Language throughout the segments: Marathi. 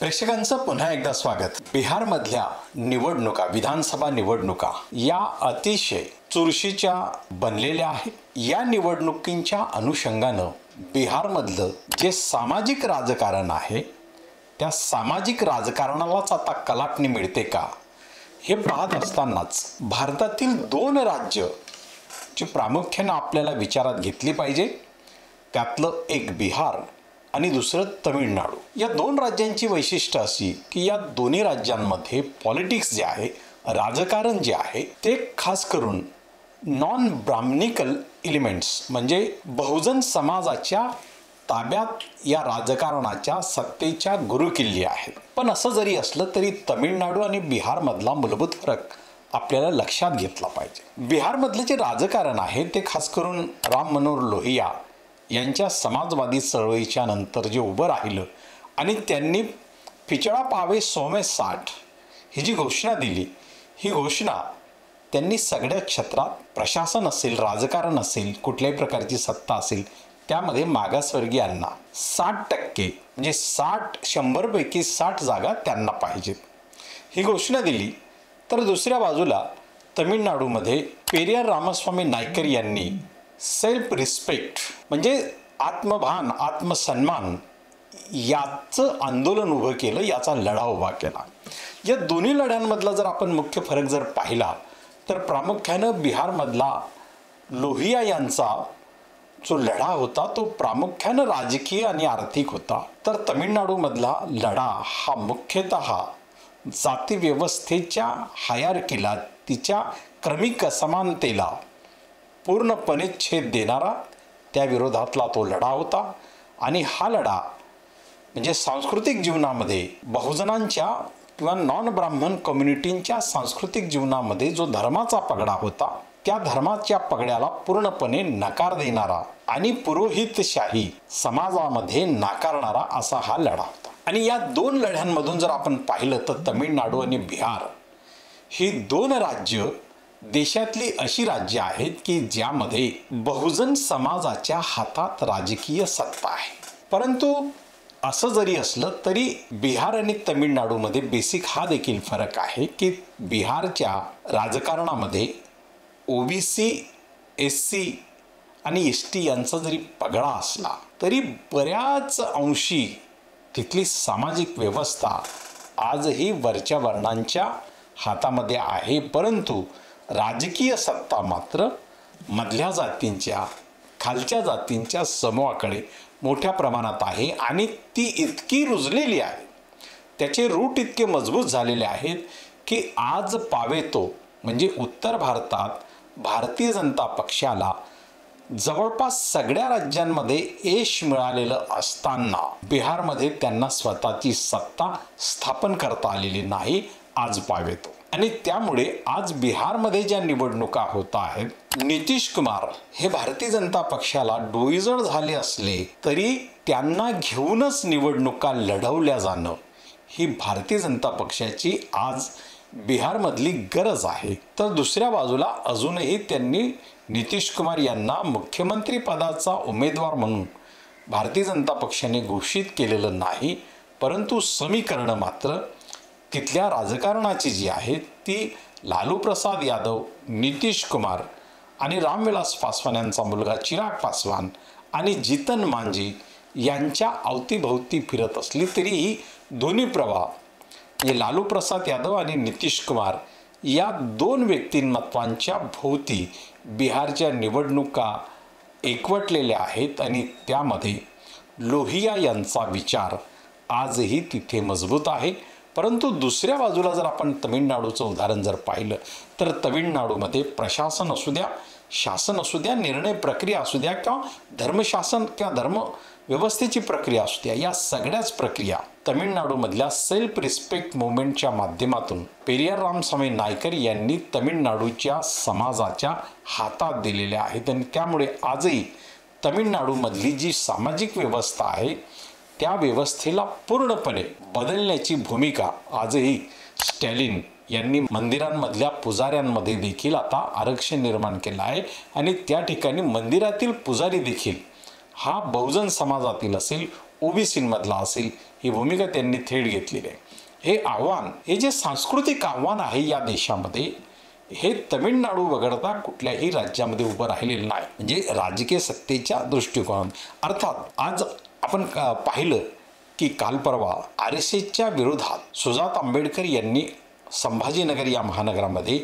प्रेक्षकांचं पुन्हा एकदा स्वागत। बिहारमधल्या निवडणुका, विधानसभा निवडणुका या अतिशय चुरशीच्या बनलेल्या आहेत। या निवडणुकींच्या अनुषंगानं बिहारमधलं जे सामाजिक राजकारण आहे त्या सामाजिक राजकारणालाच आता कलाटणी मिळते का हे पाहत असतानाच भारतातील दोन राज्य जी प्रामुख्याने आपल्याला विचारात घेतली पाहिजे त्यातलं एक बिहार आणि दुसरं तमिळनाडू। या दोन राज्यांची वैशिष्ट्य अशी की या दोन्ही राज्यांमध्ये पॉलिटिक्स जे आहे, राजकारण जे आहे ते खास करून नॉन ब्राह्मणिकल एलिमेंट्स म्हणजे बहुजन समाजाच्या ताब्यात या राजकारणाच्या सत्तेच्या गुरुकिल्ली आहेत। पण असं जरी असलं तरी तमिळनाडू आणि बिहारमधला मूलभूत फरक आपल्याला लक्षात घेतला पाहिजे। बिहारमधले जे राजकारण आहे ते खास करून राम मनोहर लोहिया यांच्या समाजवादी चळवळीच्या नंतर जे उभं राहिलं आणि त्यांनी पिछड़ा पावे 100 में 60 ही जी घोषणा दिली, ही घोषणा त्यांनी सगळ्या क्षेत्रात प्रशासन असेल, राजकारण असेल, कुठल्याही प्रकारची सत्ता असेल त्यामध्ये मागासवर्गीयांना 60% म्हणजे 100 पैकी 60 जागा त्यांना पाहिजेत ही घोषणा दिली। तर दुसऱ्या बाजूला तमिळनाडूमध्ये पेरियार रामस्वामी नायकर यांनी सेल्फ रिस्पेक्ट म्हणजे आत्मभान, आत्मसन्मान याचं आंदोलन उभं केलं, याचा लढा उभा केला। या दोन्ही लढ्यांमधला जर आपण मुख्य फरक जर पाहिला तर प्रामुख्यानं बिहारमधला लोहिया यांचा जो लढा होता तो प्रामुख्यानं राजकीय आणि आर्थिक होता, तर तमिळनाडूमधला लढा हा मुख्यतः जाती व्यवस्थेच्या हायरार्कीला, तिच्या क्रमिक असमानतेला पूर्णपणे छेद देणारा त्या विरोधातला तो लढा होता। आणि हा लढा म्हणजे सांस्कृतिक जीवनामध्ये बहुजनांच्या किंवा नॉन ब्राह्मण कम्युनिटींच्या सांस्कृतिक जीवनामध्ये जो धर्माचा पगडा होता त्या धर्माच्या पगड्याला पूर्णपणे नकार देणारा आणि पुरोहितशाही समाजामध्ये नाकारणारा असा हा लढा होता। आणि या दोन लढ्यांमधून जर आपण पाहिलं तर तमिळनाडू आणि बिहार ही दोन राज्य देशातली अशी राज्य आहेत की ज्यामध्ये बहुजन समाजाच्या हातात राजकीय सत्ता आहे। परंतु असं जरी असलं तरी बिहार आणि तमिळनाडूमध्ये बेसिक हा देखील फरक आहे की बिहारच्या राजकारणामध्ये ओबीसी, एससी आणि एसटी यांचा जरी पगडा असला तरी बऱ्याच अंशी तिथली सामाजिक व्यवस्था आजही वरच्या वर्णांच्या हातामध्ये आहे, परंतु राजकीय सत्ता मात्र मधल्या जातींच्या, खालच्या जातींच्या समूहाकडे मोठ्या प्रमाणात आहे आणि ती इतकी रुजलेली आहे, त्याचे रूट इतके मजबूत झालेले आहेत की आज पावेतो म्हणजे उत्तर भारतात भारतीय जनता पक्षाला जवळपास सगळ्या राज्यांमध्ये यश मिळालेलं असताना बिहारमध्ये त्यांना स्वतःची सत्ता स्थापन करता आलेली नाही आज पावेतो। आणि त्यामुळे आज बिहारमध्ये ज्या निवडणुका होत आहेत, नितीश कुमार हे भारतीय जनता पक्षाला डोईजड झाले असले तरी त्यांना घेऊनच निवडणुका लढवल्या जाणं ही भारतीय जनता पक्षाची आज बिहारमधली गरज आहे। तर दुसऱ्या बाजूला अजूनही त्यांनी नितीश कुमार यांना मुख्यमंत्री पदाचा उमेदवार म्हणून भारतीय जनता पक्षाने घोषित केलेलं नाही, परंतु समीकरणं मात्र तिथल्या राजकारणाची जी आहेत ती लालू प्रसाद यादव, नितीश कुमार आणि रामविलास पासवान यांचा मुलगा चिराग पासवान आणि जीतन मांझी यांच्या अवतीभोवती फिरत असली तरीही दोन्ही प्रवाह म्हणजे लालू प्रसाद यादव आणि नितीश कुमार या दोन व्यक्तिमत्वांच्या भोवती बिहारच्या निवडणुका एकवटलेल्या आहेत आणि त्यामध्ये लोहिया यांचा विचार आजही तिथे मजबूत आहे। परंतु दुसऱ्या बाजूला जर आपण तमिळनाडूचं उदाहरण जर पाहिलं तर तमिळनाडूमध्ये प्रशासन असू द्या, शासन असू द्या, निर्णय प्रक्रिया असू द्या किंवा धर्मशासन किंवा धर्म व्यवस्थेची प्रक्रिया असू द्या, या सगळ्याच प्रक्रिया तमिळनाडूमधल्या सेल्फ रिस्पेक्ट मुवमेंटच्या माध्यमातून पेरियार रामस्वामी नायकर यांनी तमिळनाडूच्या समाजाच्या हातात दिलेल्या आहेत। आणि त्यामुळे आजही तमिळनाडूमधली जी सामाजिक व्यवस्था आहे त्या व्यवस्थेला पूर्णपणे बदलण्याची भूमिका आजही स्टॅलिन यांनी मंदिरांमधल्या पुजाऱ्यांमध्ये देखील आता आरक्षण निर्माण केलं आहे आणि त्या ठिकाणी मंदिरातील पुजारी देखील हा बहुजन समाजातील असेल, ओबीसीमधला असेल, ही भूमिका त्यांनी थेट घेतलेली आहे. हे आव्हान, हे जे सांस्कृतिक आव्हान आहे या देशामध्ये, हे तमिळनाडू वगळता कुठल्याही राज्यामध्ये उभं राहिलेलं नाही. म्हणजे राजकीय सत्तेच्या दृष्टिकोनात. अर्थात आज आपण पाहिलं की काल परवा RSSच्या विरोधात सुजात आंबेडकर यांनी संभाजीनगर या महानगरामध्ये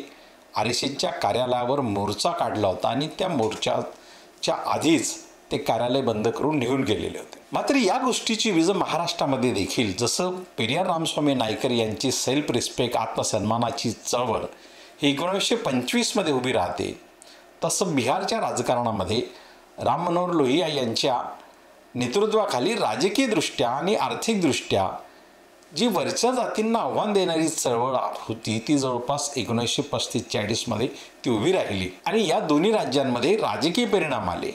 RSSच्या कार्यालयावर मोर्चा काढला होता आणि त्या मोर्चाच्या आधीच ते कार्यालय बंद करून निघून गेलेले होते. मात्र या गोष्टीची वीज महाराष्ट्रामध्ये देखील, जसं पेरियार रामस्वामी नायकर यांची सेल्फ रिस्पेक्ट, आत्मसन्मानाची चळवळ ही 1925मध्ये उभी राहते, तसं बिहारच्या राजकारणामध्ये राम मनोहर लोहिया यांच्या नेतृत्वाखाली राजकीयदृष्ट्या आणि आर्थिकदृष्ट्या जी वरच्या जातींना आव्हान देणारी चळवळ होती ती जवळपास 1935-40मध्ये ती उभी राहिली आणि या दोन्ही राज्यांमध्ये राजकीय परिणाम आले.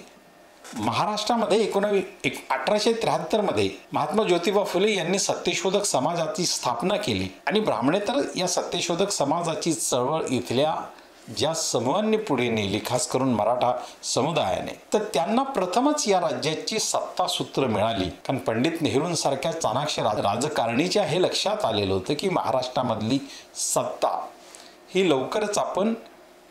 महाराष्ट्रामध्ये 1873मध्ये महात्मा ज्योतिबा फुले यांनी सत्यशोधक समाजाची स्थापना केली आणि ब्राह्मणेतर या सत्यशोधक समाजाची चळवळ इथल्या ज्या समूहांनी पुढे नेली, खास करून मराठा समुदायाने, तर त्यांना प्रथमच या राज्याची सत्तासूत्र मिळाली. कारण पंडित नेहरूंसारख्या चाणाक्ष राजकारणीच्या हे लक्षात आलेलं होतं की महाराष्ट्रामधली सत्ता ही लवकरच आपण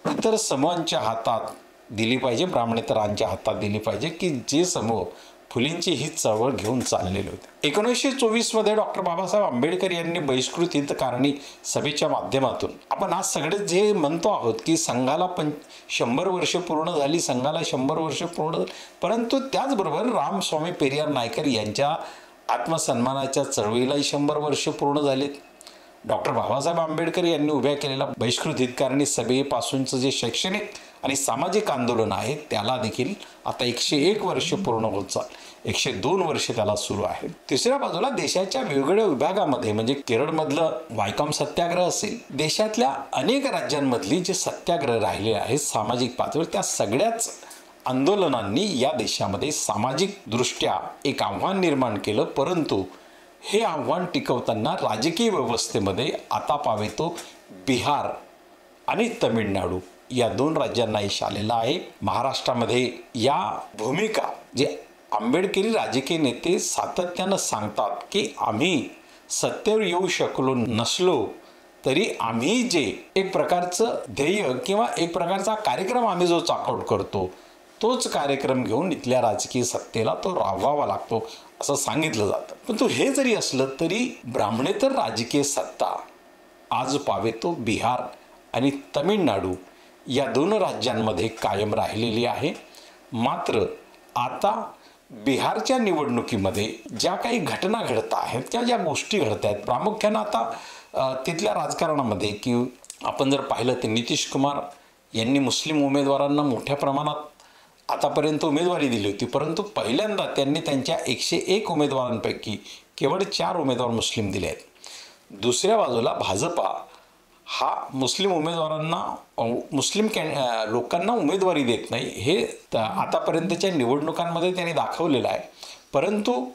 इतर समूहांच्या हातात दिली पाहिजे, ब्राह्मणेतरांच्या हातात दिली पाहिजे, की जे समूह फुलेंची ही चळवळ घेऊन चाललेले होते. 1924मध्ये डॉक्टर बाबासाहेब आंबेडकर यांनी बहिष्कृत हितकारणी सभेच्या माध्यमातून आपण आज सगळे जे म्हणतो आहोत की संघाला 100 वर्ष पूर्ण झाली, संघाला 100 वर्ष पूर्ण झाली, परंतु त्याचबरोबर रामस्वामी पेरियार नायकर यांच्या आत्मसन्मानाच्या चळवळीलाही 100 वर्ष पूर्ण झालीत. डॉक्टर बाबासाहेब आंबेडकर यांनी उभ्या केलेल्या बहिष्कृत हितकारणी सभेपासूनचं जे शैक्षणिक आणि सामाजिक आंदोलन आहे त्याला देखील आता 101 वर्ष पूर्ण होत चाल, 102 वर्ष त्याला सुरू आहे. तिसऱ्या बाजूला देशाच्या वेगवेगळ्या विभागामध्ये, म्हणजे केरळमधलं वायकॉम सत्याग्रह असेल, देशातल्या अनेक राज्यांमधली जे सत्याग्रह राहिले आहेत सामाजिक पातळीवर, त्या सगळ्याच आंदोलनांनी या देशामध्ये सामाजिक दृष्ट्या एक आव्हान निर्माण केलं. परंतु हे आव्हान टिकवताना राजकीय व्यवस्थेमध्ये आता पावेतो बिहार आणि तमिळनाडू या दोन राज्यांना यश आलेलं आहे. महाराष्ट्रामध्ये या भूमिका जे आंबेडकरी राजकीय नेते सातत्यानं सांगतात की आम्ही सत्तेवर येऊ शकलो नसलो तरी आम्ही जे एक प्रकारचं ध्येय किंवा एक प्रकारचा कार्यक्रम आम्ही जो चाकआउट करतो तोच कार्यक्रम घेऊन इथल्या राजकीय सत्तेला तो राबवावा लागतो असं सांगितलं जातं. पण तो हे जरी असलं तरी ब्राह्मणेतर राजकीय सत्ता आज पावेतो बिहार आणि तमिळनाडू या दोन राज्यांमध्ये कायम राहिलेली आहे. मात्र आता बिहारच्या निवडणुकीमध्ये ज्या काही घटना घडत आहेत किंवा ज्या गोष्टी घडत आहेत, प्रामुख्यानं आता तिथल्या राजकारणामध्ये की आपण जर पाहिलं तर नितीश कुमार यांनी मुस्लिम उमेदवारांना मोठ्या प्रमाणात आतापर्यंत उमेदवारी दिली होती, परंतु पहिल्यांदा त्यांनी त्यांच्या 101 उमेदवारांपैकी केवळ 4 उमेदवार मुस्लिम दिले आहेत. दुसऱ्या बाजूला भाजपा हा मुस्लिम उमेदवारांना, मुस्लिम लोकांना उमेदवारी देत नाही, हे आतापर्यंतच्या निवडणुकांमध्ये त्यांनी दाखवलेलं आहे. परंतु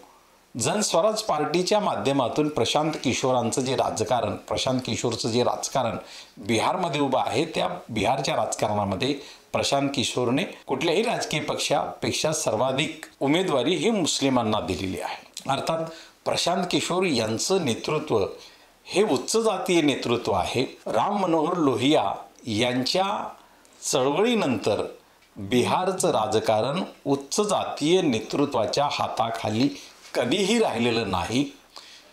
जनस्वराज पार्टीच्या माध्यमातून प्रशांत किशोरांचं जे राजकारण, प्रशांत किशोरचं जे राजकारण बिहारमध्ये उभं आहे, त्या बिहारच्या राजकारणामध्ये प्रशांत किशोरने कुठल्याही राजकीय पक्षापेक्षा सर्वाधिक उमेदवारी ही मुस्लिमांना दिलेली आहे. अर्थात प्रशांत किशोर यांचं नेतृत्व हे उच्च जातीय नेतृत्व आहे. राम मनोहर लोहिया यांच्या चळवळीनंतर बिहारचं राजकारण उच्च जातीय नेतृत्वाच्या हाताखाली कधीही राहिलेलं नाही.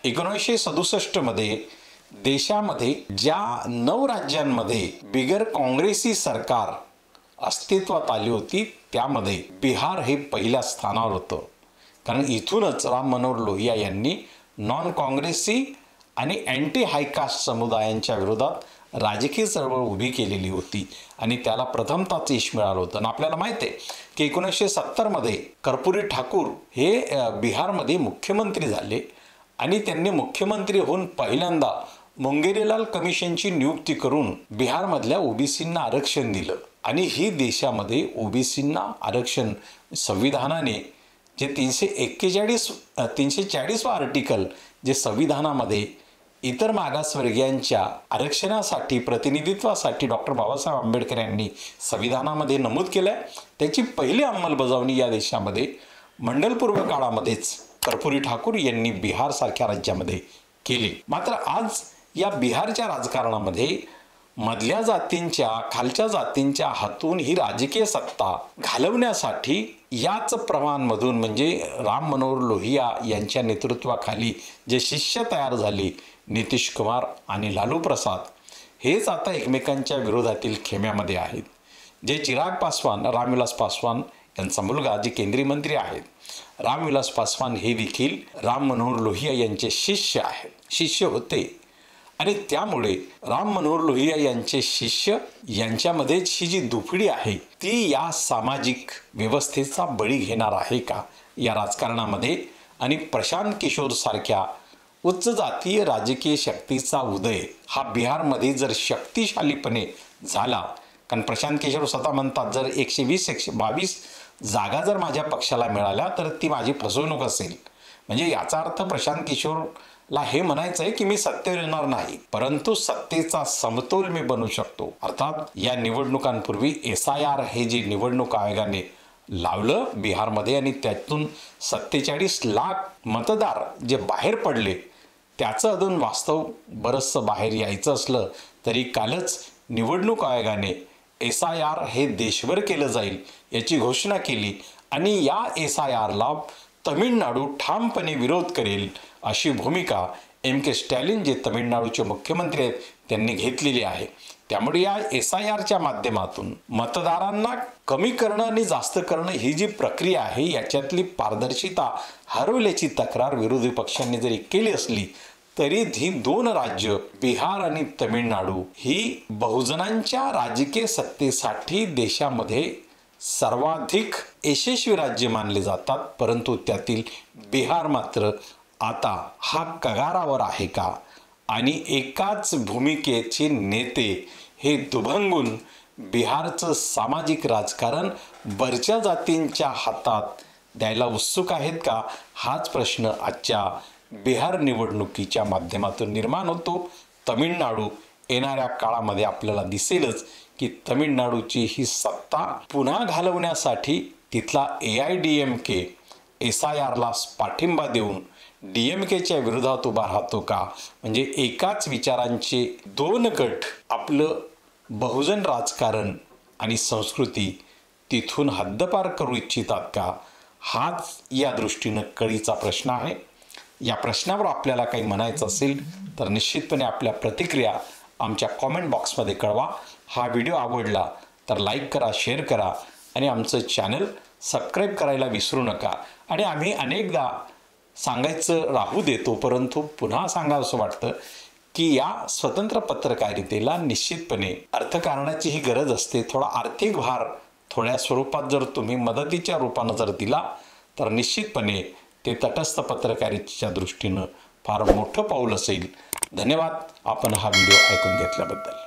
1967मध्ये देशामध्ये ज्या 9 राज्यांमध्ये बिगर काँग्रेसी सरकार अस्तित्वात आली होती त्यामध्ये बिहार हे पहिल्या स्थानावर होतं. कारण इथूनच राम मनोहर लोहिया यांनी नॉन काँग्रेसी आणि अँटी हायकास्ट समुदायांच्या विरोधात राजकीय चळवळ उभी केलेली होती आणि त्याला प्रथमतःच यश मिळालं होतं. आणि आपल्याला माहिती आहे की 1970मध्ये कर्पूरी ठाकूर हे बिहारमध्ये मुख्यमंत्री झाले आणि त्यांनी मुख्यमंत्री होऊन पहिल्यांदा मुंगेरीलाल कमिशनची नियुक्ती करून बिहारमधल्या ओबीसींना आरक्षण दिलं. आणि ही देशामध्ये ओबीसींना आरक्षण संविधानाने जे 340 आर्टिकल जे संविधानामध्ये इतर मागासवर्गीयांच्या आरक्षणासाठी, प्रतिनिधित्वासाठी डॉक्टर बाबासाहेब आंबेडकर यांनी संविधानामध्ये नमूद केलं आहे, त्याची पहिली अंमलबजावणी या देशामध्ये मंडलपूर्व काळामध्येच कर्पूरी ठाकूर यांनी बिहारसारख्या राज्यामध्ये केले। मात्र आज या बिहारच्या राजकारणामध्ये मधल्या जातींच्या, खालच्या जातींच्या हातून ही राजकीय सत्ता घालवण्यासाठी याच प्रमाणमधून म्हणजे राम मनोहर लोहिया यांच्या नेतृत्वाखाली जे शिष्य तयार झाले, नितीश कुमार आणि लालू प्रसाद, हेच आता एकमेकांच्या विरोधातील खेम्यामध्ये आहेत। जे चिराग पासवान, रामविलास पासवान यांचा मुलगा जे केंद्रीय मंत्री आहेत, रामविलास पासवान हे देखील राम मनोहर लोहिया यांचे शिष्य आहेत, शिष्य होते। आणि त्यामुळे राम मनोहर लोहिया यांचे शिष्य यांच्यामध्येच ही जी दुफडी आहे ती या सामाजिक व्यवस्थेचा बळी घेणार आहे का या राजकारणामध्ये? आणि प्रशांत किशोर सारख्या उच्च जातीय राजकीय शक्तीचा उदय हा बिहारमध्ये जर शक्तिशालीपणे झाला, कारण प्रशांत किशोर स्वतः म्हणतात जर 120-122 जागा जर माझ्या पक्षाला मिळाल्या तर ती माझी फसवणूक असेल। म्हणजे याचा अर्थ प्रशांत किशोरला हे म्हणायचं आहे की मी सत्तेवर येणार नाही, परंतु सत्तेचा समतोल मी बनवू शकतो। अर्थात या निवडणुकांपूर्वी SIR हे जे निवडणूक आयोगाने लावलं बिहारमध्ये आणि त्यातून 47 लाख मतदार जे बाहेर पडले, त्याचं अजून वास्तव बरंचसं बाहेर यायचं असलं तरी कालच निवडणूक आयोगाने SIR हे देशभर केलं जाईल याची घोषणा केली आणि या SIRला तमिळनाडू ठामपणे विरोध करेल अशी भूमिका MK स्टॅलिन जे तमिळनाडूचे मुख्यमंत्री आहेत त्यांनी घेतलेली आहे। त्यामुळे या SIRच्या माध्यमातून मतदारांना कमी करणं आणि जास्त करणं ही जी प्रक्रिया आहे याच्यातली पारदर्शिता हरवल्याची तक्रार विरोधी पक्षांनी जरी केली असली तरी ही दोन राज्य बिहार आणि तमिळनाडू ही बहुजनांच्या राजकीय सत्तेसाठी देशामध्ये सर्वाधिक यशस्वी राज्य मानले जातात, परंतु त्यातील बिहार मात्र आता हा कगारावर आहे का? आणि एकाच भूमिकेचे नेते हे दुभंगून बिहारचं सामाजिक राजकारण वरच्या जातींच्या हातात द्यायला उत्सुक आहेत का? हाच प्रश्न आजच्या बिहार निवडणुकीच्या माध्यमातून निर्माण होतो। तमिळनाडू येणाऱ्या काळामध्ये आपल्याला दिसेलच की तमिळनाडूची ही सत्ता पुन्हा घालवण्यासाठी तिथला AIDMK SIRला पाठिंबा देऊन DMKच्या विरोधात उभा राहतो का? म्हणजे एकाच विचारांचे दोन गट आपलं बहुजन राजकारण आणि संस्कृती तिथून हद्दपार करू इच्छितात का? हाच या दृष्टीनं कळीचा प्रश्न आहे। या प्रश्नावर आपल्याला काही म्हणायचं असेल तर निश्चितपणे आपल्या प्रतिक्रिया आमच्या कॉमेंट बॉक्समध्ये कळवा। हा व्हिडिओ आवडला तर लाईक करा, शेअर करा आणि आमचं चॅनल सबस्क्राईब करायला विसरू नका। आणि आम्ही अनेकदा सांगायचं राहू देतो, परंतु पुन्हा सांगावंसं वाटतं की या स्वतंत्र पत्रकारितेला निश्चितपणे अर्थकारणाची ही गरज असते। थोडा आर्थिक भार थोड्या स्वरूपात जर तुम्ही मदतीच्या रूपानं जर दिला तर निश्चितपणे ते तटस्थ पत्रकारितेच्या दृष्टीनं फार मोठं पाऊल असेल। धन्यवाद आपण हा व्हिडिओ ऐकून घेतल्याबद्दल।